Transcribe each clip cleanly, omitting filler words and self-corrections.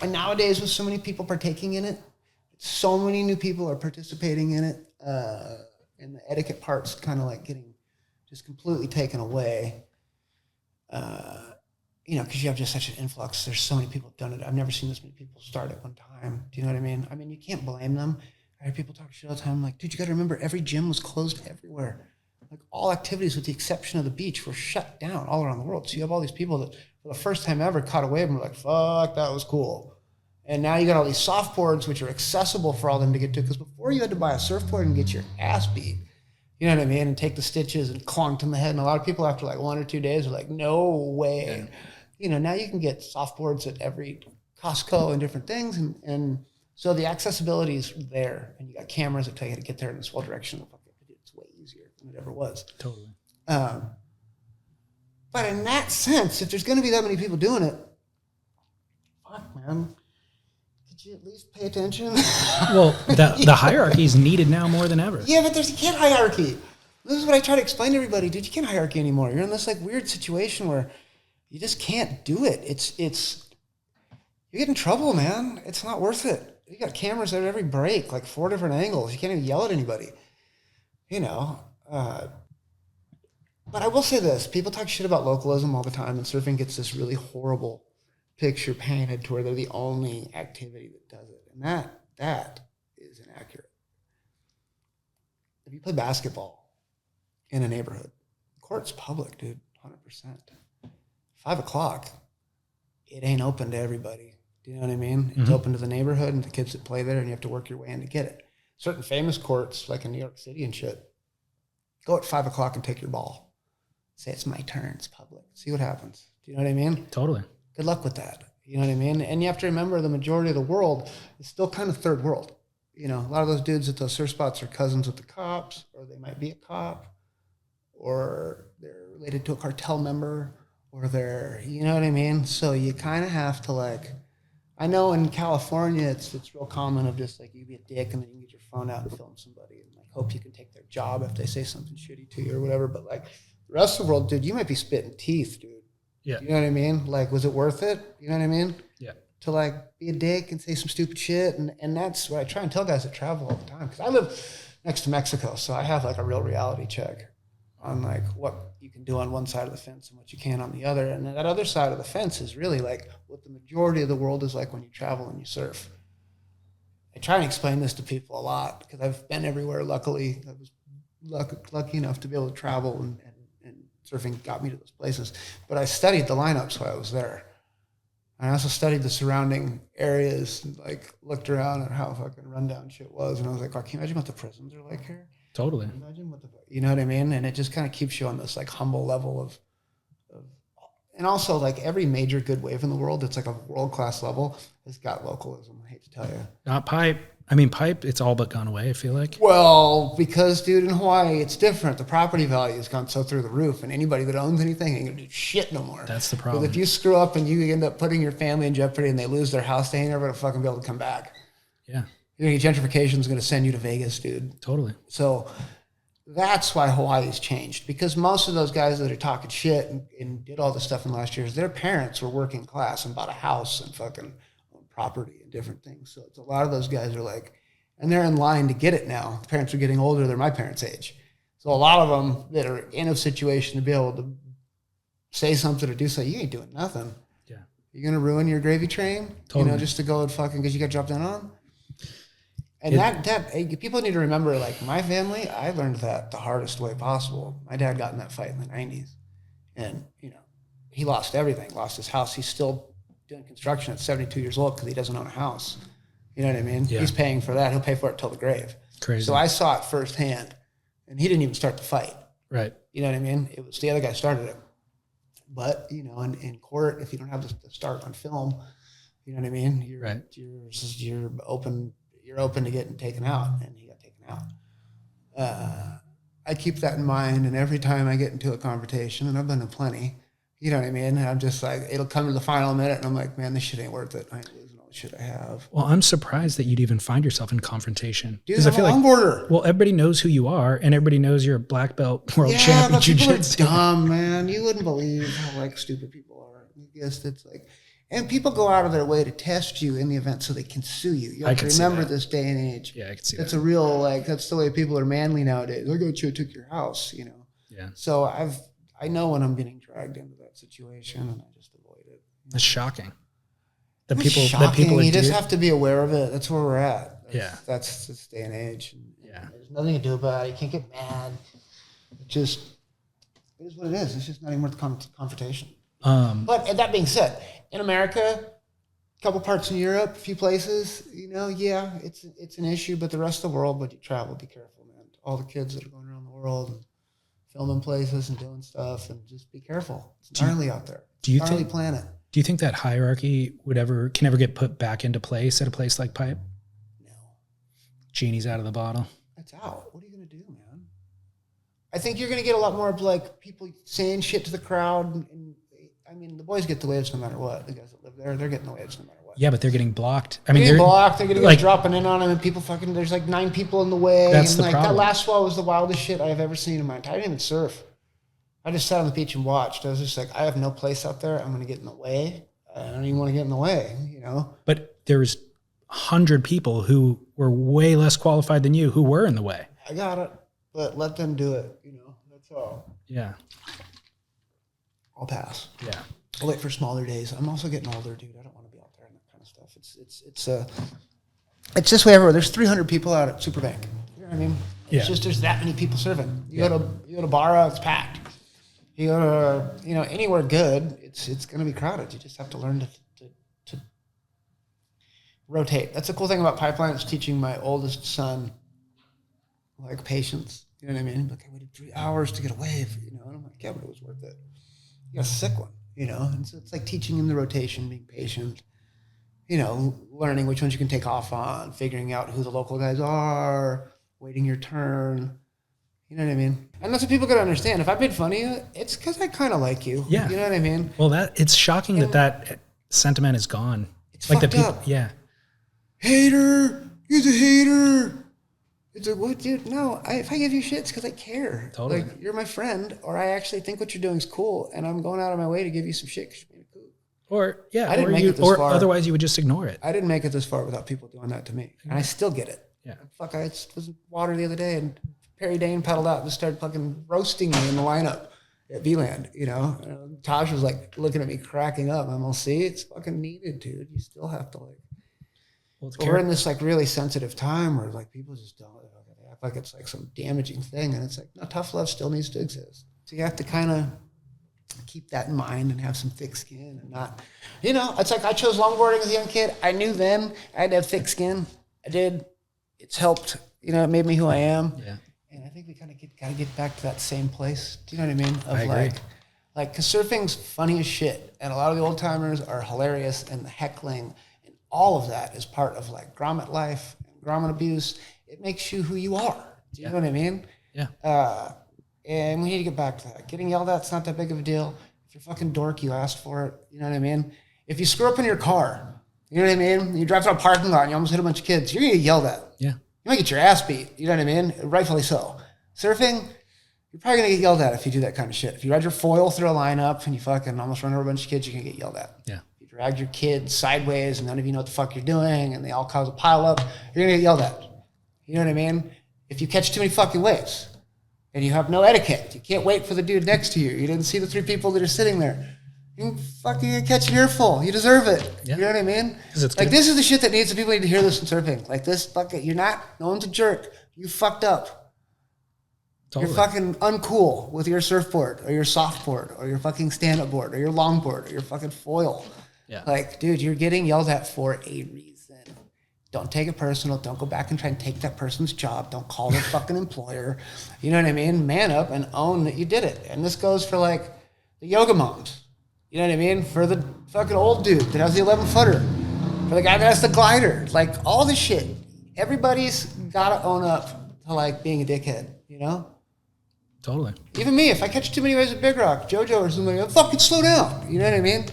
And nowadays, with so many people partaking in it, so many new people are participating in it, and the etiquette part's kind of like getting just completely taken away. Because you have just such an influx. There's so many people who've done it. I've never seen this many people start at one time. Do you know what I mean? I mean, you can't blame them. I hear people talk shit all the time. I'm like, dude, you got to remember, every gym was closed everywhere. Like, all activities with the exception of the beach were shut down all around the world. So you have all these people that for the first time ever caught a wave and were like, fuck, that was cool. And now you got all these softboards which are accessible for all them to get to. Because before you had to buy a surfboard and get your ass beat. You know what I mean? And take the stitches and clonked in the head. And a lot of people after like 1 or 2 days are like, no way. Yeah. Now you can get softboards at every Costco and different things. And so the accessibility is there. And you got cameras that tell you how to get there in this whole direction. It's way easier than it ever was. Totally. But in that sense, if there's going to be that many people doing it, fuck, man. Could you at least pay attention? Well, the hierarchy is needed now more than ever. Yeah, but you can't hierarchy. This is what I try to explain to everybody. Dude, you can't hierarchy anymore. You're in this like weird situation where you just can't do it. You get in trouble, man. It's not worth it. You got cameras at every break, like 4 different angles. You can't even yell at anybody. But I will say this. People talk shit about localism all the time, and surfing gets this really horrible picture painted to where they're the only activity that does it. And that is inaccurate. If you play basketball in a neighborhood, the court's public, dude, 100%. 5 o'clock, it ain't open to everybody. Do you know what I mean? It's open to the neighborhood and the kids that play there, and you have to work your way in to get it. Certain famous courts, like in New York City and shit, go at 5 o'clock and take your ball. Say, it's my turn, it's public. See what happens. Do you know what I mean? Totally. Good luck with that. You know what I mean? And you have to remember the majority of the world is still kind of third world. A lot of those dudes at those surf spots are cousins with the cops, or they might be a cop, or they're related to a cartel member, or they're, you know what I mean? So you kind of have to like, I know in California, it's real common of just like, you be a dick and then you can get your phone out and film somebody and like hope you can take their job if they say something shitty to you or whatever. But like the rest of the world, dude, you might be spitting teeth, dude. Yeah. You know what I mean? Like, was it worth it? You know what I mean? Yeah. To like be a dick and say some stupid shit. And that's what I try and tell guys that travel all the time. Because I live next to Mexico, so I have like a real reality check on like what you can do on one side of the fence and what you can on the other. And that other side of the fence is really like what the majority of the world is like when you travel and you surf. I try and explain this to people a lot because I've been everywhere. Luckily, I was lucky enough to be able to travel and surfing got me to those places. But I studied the lineups while I was there. I also studied the surrounding areas and like looked around at how fucking rundown shit was. And I was like, oh, can you imagine what the prisons are like here? Totally. Can you imagine what you know what I mean? And it just kind of keeps you on this like humble level of and also like every major good wave in the world, it's like a world-class level, has got localism. I hate to tell you. Not pipe. I mean, pipe, it's all but gone away, I feel like. Well, because, dude, in Hawaii, it's different. The property value has gone so through the roof, and anybody that owns anything ain't going to do shit no more. That's the problem. Because if you screw up and you end up putting your family in jeopardy and they lose their house, they ain't never going to fucking be able to come back. Yeah. Gentrification is going to send you to Vegas, dude. Totally. So that's why Hawaii's changed. Because most of those guys that are talking shit and did all this stuff in the last years, their parents were working class and bought a house and fucking owned property and different things. So it's a lot of those guys are like, and they're in line to get it now. The parents are getting older. They're my parents' age. So a lot of them that are in a situation to be able to say something or do something, you ain't doing nothing. Yeah. You're going to ruin your gravy train, Totally. Just to go and fucking, because you got dropped in on? And that people need to remember, like my family, I learned that the hardest way possible. My dad got in that fight in the 90s. And, he lost everything, lost his house. He's still doing construction at 72 years old because he doesn't own a house. You know what I mean? Yeah. He's paying for that. He'll pay for it till the grave. Crazy. So I saw it firsthand. And he didn't even start the fight. Right. You know what I mean? It was the other guy started it. But, in court, if you don't have the start on film, you know what I mean? You're open to getting taken out, and he got taken out. I keep that in mind, and every time I get into a confrontation, and I've been in plenty, you know what I mean? And I'm just like, it'll come to the final minute, and I'm like, man, this shit ain't worth it. I ain't losing all the shit I have. Well, I'm surprised that you'd even find yourself in confrontation. Dude, I'm a longboarder. Well, everybody knows who you are, and everybody knows you're a black belt world champion. Jiu Jitsu. People are dumb, man. You wouldn't believe how stupid people are. I guess it's like, And people go out of their way to test you in the event so they can sue you. You have to remember this day and age. Yeah, I can see that's that. a real, like, that's the way people are manly nowadays. I got you, took your house, you know. Yeah. So I know when I'm getting dragged into that situation, and I just avoid it. It's shocking. It's shocking. You just have to be aware of it. That's where we're at. That's this day and age. And there's nothing to do about it. You can't get mad. It is what it is. It's just not even worth the confrontation. But that being said, in America, a couple parts in Europe, a few places, you know, it's an issue, but the rest of the world, when you travel, be careful, man. All the kids that are going around the world and filming places and doing stuff, and just be careful. It's gnarly out there. Gnarly planet. Do you think that hierarchy can ever get put back into place at a place like Pipe? No. Genie's out of the bottle. It's out. What are you going to do, man? I think you're going to get a lot more of like people saying shit to the crowd. And I mean, the boys get the waves no matter what. The guys that live there, they're getting the waves no matter what. Yeah, but they're getting blocked. I mean, they're getting blocked. They're getting dropping in on them, and people fucking. There's like 9 people in the way. That's and the problem. That last swell was the wildest shit I have ever seen in my entire. I didn't even surf. I just sat on the beach and watched. I was just like, I have no place out there. I'm going to get in the way. I don't even want to get in the way, you know. But there's 100 people who were way less qualified than you who were in the way. I got it, but let them do it. You know, that's all. Yeah. I'll pass. Yeah. I'll wait for smaller days. I'm also getting older, dude. I don't want to be out there and that kind of stuff. It's this way everywhere. There's 300 people out at Superbank. You know what I mean? It's just there's that many people serving. You go to Barra, it's packed. You go to anywhere good, it's going to be crowded. You just have to learn to rotate. That's the cool thing about Pipeline. It's teaching my oldest son like patience. You know what I mean? Like, I waited 3 hours to get a wave. You know, and I'm like, yeah, but it was worth it. You got a sick one. You know, and so it's like teaching him the rotation, being patient. You know, learning which ones you can take off on, figuring out who the local guys are, waiting your turn. You know what I mean? And that's what people got to understand. If I've made fun of you, it's because I kind of like you. Yeah. You know what I mean? Well, it's shocking that sentiment is gone. It's like fucked up. Yeah. Hater. He's a hater. It's like, what, dude? No, if I give you shit, it's because I care. Totally. Like, you're my friend, or I actually think what you're doing is cool, and I'm going out of my way to give you some shit because you're being cool. Or, yeah. I didn't make it this far. Otherwise you would just ignore it. I didn't make it this far without people doing that to me. And I still get it. Yeah. Fuck, I was in water the other day, and Perry Dane paddled out and just started fucking roasting me in the lineup at V-Land, you know? And Taj was like looking at me cracking up. I'm all, see, it's fucking needed, dude. You still have to like... Well, we're in this like really sensitive time where like people just don't... They act like it's like some damaging thing. And it's like, no, tough love still needs to exist. So you have to kind of keep that in mind and have some thick skin and not... You know, it's like I chose longboarding as a young kid. I knew then I had to have thick skin. I did. It's helped. You know, it made me who I am. Yeah. And I think we kind of got to get back to that same place. Do you know what I mean? Of I agree. Like, because surfing's funny as shit. And a lot of the old timers are hilarious, and the heckling and all of that is part of like grommet life, and grommet abuse. It makes you who you are. Do you know what I mean? Yeah. And we need to get back to that. Getting yelled at, it's not that big of a deal. If you're fucking dork, you asked for it. You know what I mean? If you screw up in your car, you know what I mean? You drive through a parking lot and you almost hit a bunch of kids, you're going to get yelled at. Yeah. You might get your ass beat. You know what I mean? Rightfully so. Surfing, you're probably going to get yelled at if you do that kind of shit. If you ride your foil through a lineup and you fucking almost run over a bunch of kids, you're going to get yelled at. Yeah. If you drag your kids sideways and none of you know what the fuck you're doing and they all cause a pile up, you're going to get yelled at. You know what I mean? If you catch too many fucking waves and you have no etiquette, you can't wait for the dude next to you. You didn't see the 3 people that are sitting there. You fucking catch an earful. You deserve it. Yeah. You know what I mean? Like, this is the shit that people need to hear this in surfing. Like, this fucking, no one's a jerk. You fucked up. Totally. You're fucking uncool with your surfboard or your softboard or your fucking stand-up board or your longboard or your fucking foil. Yeah. Like, dude, you're getting yelled at for a reason. Don't take it personal. Don't go back and try and take that person's job. Don't call their fucking employer. You know what I mean? Man up and own that you did it. And this goes for, like, the yoga moms. You know what I mean? For the fucking old dude that has the 11-footer. For the guy that has the glider. Like, all this shit. Everybody's got to own up to, like, being a dickhead, you know? Totally. Even me, if I catch too many waves at Big Rock, JoJo or something, I'll fucking slow down. You know what I mean?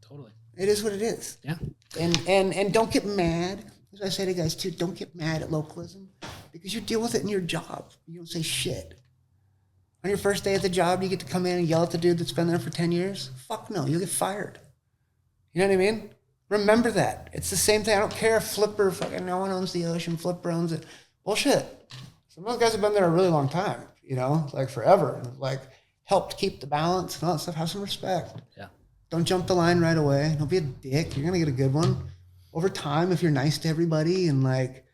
Totally. It is what it is. Yeah. And don't get mad. As I say to guys, too, don't get mad at localism. Because you deal with it in your job. You don't say shit. On your first day at the job, you get to come in and yell at the dude that's been there for 10 years? Fuck no, you'll get fired. You know what I mean? Remember that. It's the same thing. I don't care if Flipper, fucking no one owns the ocean, Flipper owns it. Bullshit. Some of those guys have been there a really long time, you know, like forever. And like helped keep the balance and all that stuff. Have some respect. Yeah. Don't jump the line right away. Don't be a dick. You're going to get a good one. Over time, if you're nice to everybody and like,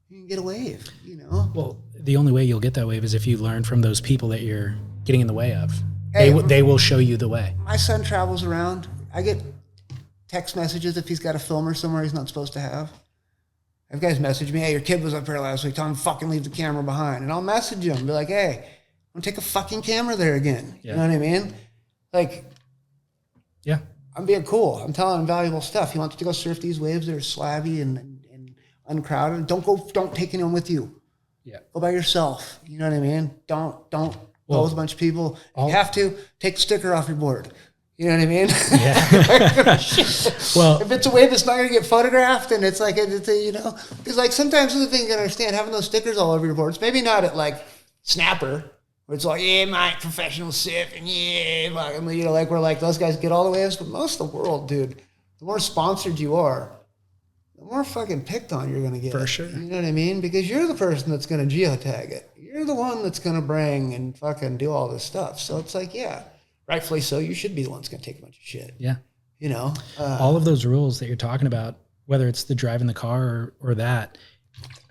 you can get a wave, you know? Well, the only way you'll get that wave is if you learn from those people that you're getting in the way of. Hey, They will show you the way. My son travels around. I get text messages if he's got a filmer somewhere he's not supposed to have. I have guys message me, hey, your kid was up here last week. Tell him to fucking leave the camera behind. And I'll message him, be like, hey, don't take a fucking camera there again. Yeah. You know what I mean? Like, yeah, I'm being cool. I'm telling him valuable stuff. He wants to go surf these waves that are slabby and uncrowded. Don't take anyone with you. Yeah. Go by yourself. You know what I mean? Don't go with a bunch of people. If you have to, take the sticker off your board. You know what I mean? Yeah. Well, if it's a wave that's not going to get photographed and it's like, you know, because like sometimes the thing you can understand having those stickers all over your boards, maybe not at like Snapper, where it's like, yeah, my professional surf and yeah, you know, like we're like those guys get all the waves, but most of the world, dude, the more sponsored you are, the more fucking picked on you're going to get. For sure. You know what I mean? Because you're the person that's going to geotag it. You're the one that's going to bring and fucking do all this stuff. So it's like, yeah, rightfully so. You should be the one that's going to take a bunch of shit. Yeah. You know? All of those rules that you're talking about, whether it's the driving the car or that,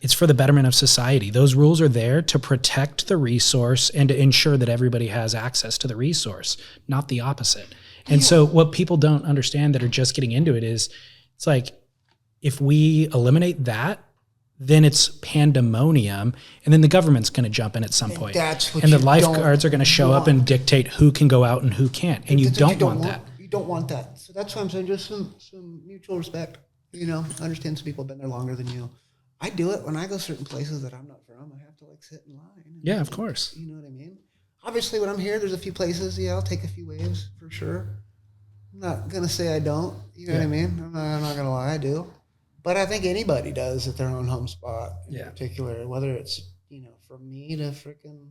it's for the betterment of society. Those rules are there to protect the resource and to ensure that everybody has access to the resource, not the opposite. And so what people don't understand that are just getting into it is, it's like, if we eliminate that, then it's pandemonium, and then the government's going to jump in at some point. And the lifeguards are going to show up and dictate who can go out and who can't. And you don't want that. You don't want that. So that's why I'm saying just some mutual respect. You know, I understand some people have been there longer than you. I do it when I go certain places that I'm not from. I have to like sit in line. Yeah, of course. You know what I mean? Obviously, when I'm here, there's a few places. Yeah, I'll take a few waves for sure. I'm not going to say I don't. You know what I mean? I'm not going to lie. I do. But I think anybody does at their own home spot in particular, whether it's, you know, from me to freaking,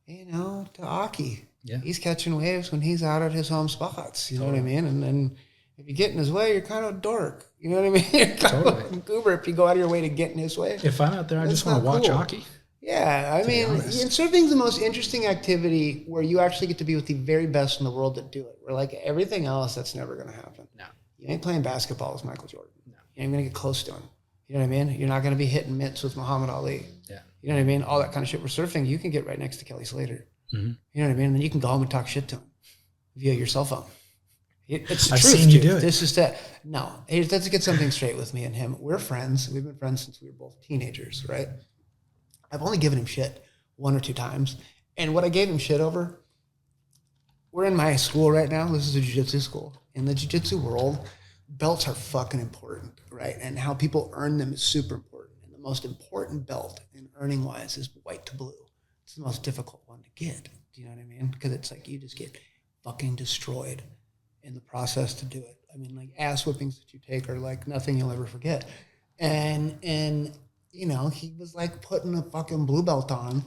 you know, to Aki. Yeah. He's catching waves when he's out at his home spots. You know what I mean? And then if you get in his way, you're kind of a dork. You know what I mean? You're kind of a goober if you go out of your way to get in his way. If I'm out there, I just want to watch Aki. Yeah, I mean, and surfing's the most interesting activity where you actually get to be with the very best in the world that do it. Where like everything else, that's never going to happen. No. You ain't playing basketball with Michael Jordan. No. You ain't going to get close to him. You know what I mean? You're not going to be hitting mitts with Muhammad Ali. Yeah. You know what I mean? All that kind of shit. With surfing, you can get right next to Kelly Slater. Mm-hmm. You know what I mean? And then you can go home and talk shit to him via your cell phone. It's the I've truth, seen you do it. This is that. No, let's get something straight with me and him. We're friends. We've been friends since we were both teenagers, right? I've only given him shit 1 or 2 times. And what I gave him shit over, we're in my school right now. This is a jiu-jitsu school. In the jiu-jitsu world, belts are fucking important, right? And how people earn them is super important. And the most important belt in earning wise is white to blue. It's the most difficult one to get. Do you know what I mean? Because it's like you just get fucking destroyed in the process to do it. I mean, like ass whippings that you take are like nothing you'll ever forget. And you know, he was like putting a fucking blue belt on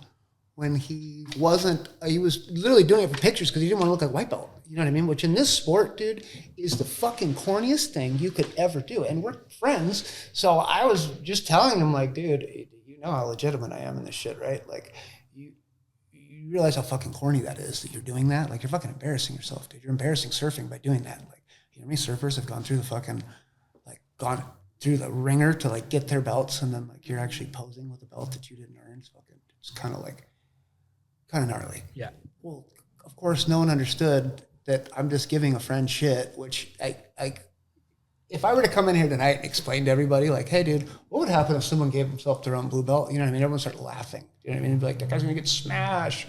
when he wasn't, he was literally doing it for pictures because he didn't want to look like white belt. You know what I mean? Which in this sport, dude, is the fucking corniest thing you could ever do. And we're friends. So I was just telling him like, dude, you know how legitimate I am in this shit, right? Like you realize how fucking corny that is that you're doing that? Like you're fucking embarrassing yourself, dude. You're embarrassing surfing by doing that. Like, you know how many surfers have gone through the fucking, like gone through the ringer to like get their belts and then like you're actually posing with a belt that you didn't earn. It's kind of gnarly. Yeah. Well, of course, no one understood that I'm just giving a friend shit, which I if I were to come in here tonight and explain to everybody like, hey dude, what would happen if someone gave himself their own blue belt? You know what I mean? Everyone started laughing. You know what I mean? Like that guy's gonna get smashed.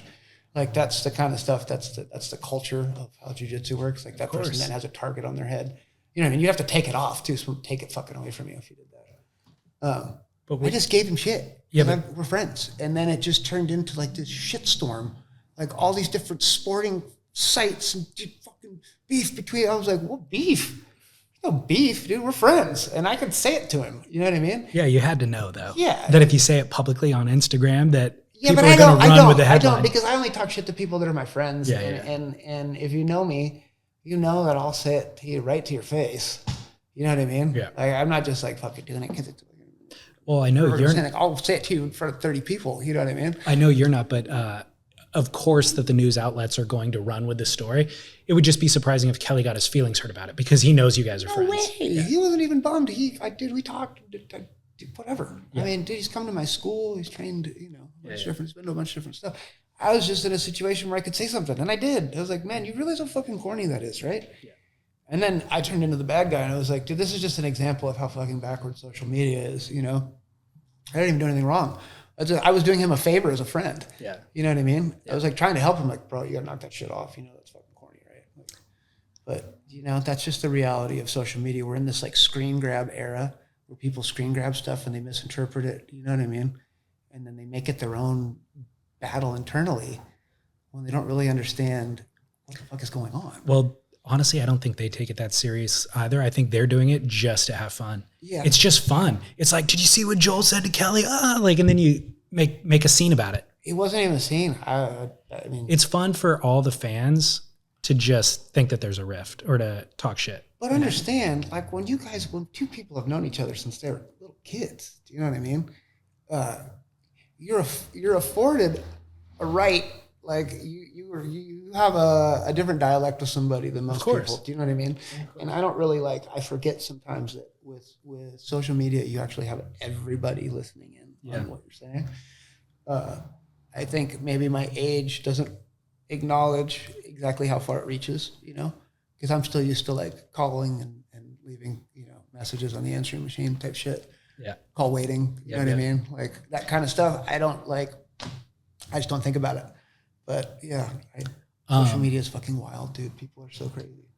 Like that's the kind of stuff, that's the culture of how jiu-jitsu works. Like that person then has a target on their head. You know what I mean? You have to take it off too, so take it fucking away from you if you did that. But I just gave him shit. Yeah, we're friends. And then it just turned into like this shitstorm, like all these different sporting sites and fucking beef between. I was like, what beef? No beef, dude. We're friends. And I could say it to him. You know what I mean? Yeah, you had to know though. Yeah. That if you say it publicly on Instagram that Yeah, people but are going to run with the I don't, headline. because I only talk shit to people that are my friends. Yeah, And if you know me, you know that I'll say it to you right to your face. You know what I mean? Yeah. Like, I'm not just like fucking doing it because it's. Well, I know you're. Like, I'll say it to you in front of 30 people. You know what I mean? I know you're not, but of course that the news outlets are going to run with the story. It would just be surprising if Kelly got his feelings hurt about it because he knows you guys are friends. No way. Yeah. He wasn't even bummed. We talked, whatever. Yeah. I mean, dude, he's come to my school. He's trained, different. He's been to a bunch of different stuff. I was just in a situation where I could say something, and I did. I was like, man, you realize how fucking corny that is, right? Yeah. And then I turned into the bad guy, and I was like, dude, this is just an example of how fucking backwards social media is, I didn't even do anything wrong. I was doing him a favor as a friend. Yeah. You know what I mean? Yeah. I was like trying to help him, like, bro, you gotta knock that shit off. That's fucking corny, right? But that's just the reality of social media. We're in this like screen grab era where people screen grab stuff and they misinterpret it. You know what I mean? And then they make it their own battle internally when they don't really understand what the fuck is going on. Well, honestly, I don't think they take it that serious either. I think they're doing it just to have fun. Yeah. It's just fun. It's like, did you see what Joel said to Kelly? And then you make a scene about it. It wasn't even a scene. I mean, it's fun for all the fans to just think that there's a rift or to talk shit. But understand, like when two people have known each other since they were little kids, do you know what I mean? You're afforded a right. Like you have a different dialect with somebody than most people. Do you know what I mean? And I don't really I forget sometimes that with social media, you actually have everybody listening in on what you're saying. I think maybe my age doesn't acknowledge exactly how far it reaches, because I'm still used to calling and leaving, messages on the answering machine type shit. Yeah. Call waiting. You know what I mean? Like that kind of stuff. I just don't think about it. But yeah, social media is fucking wild, dude. People are so crazy.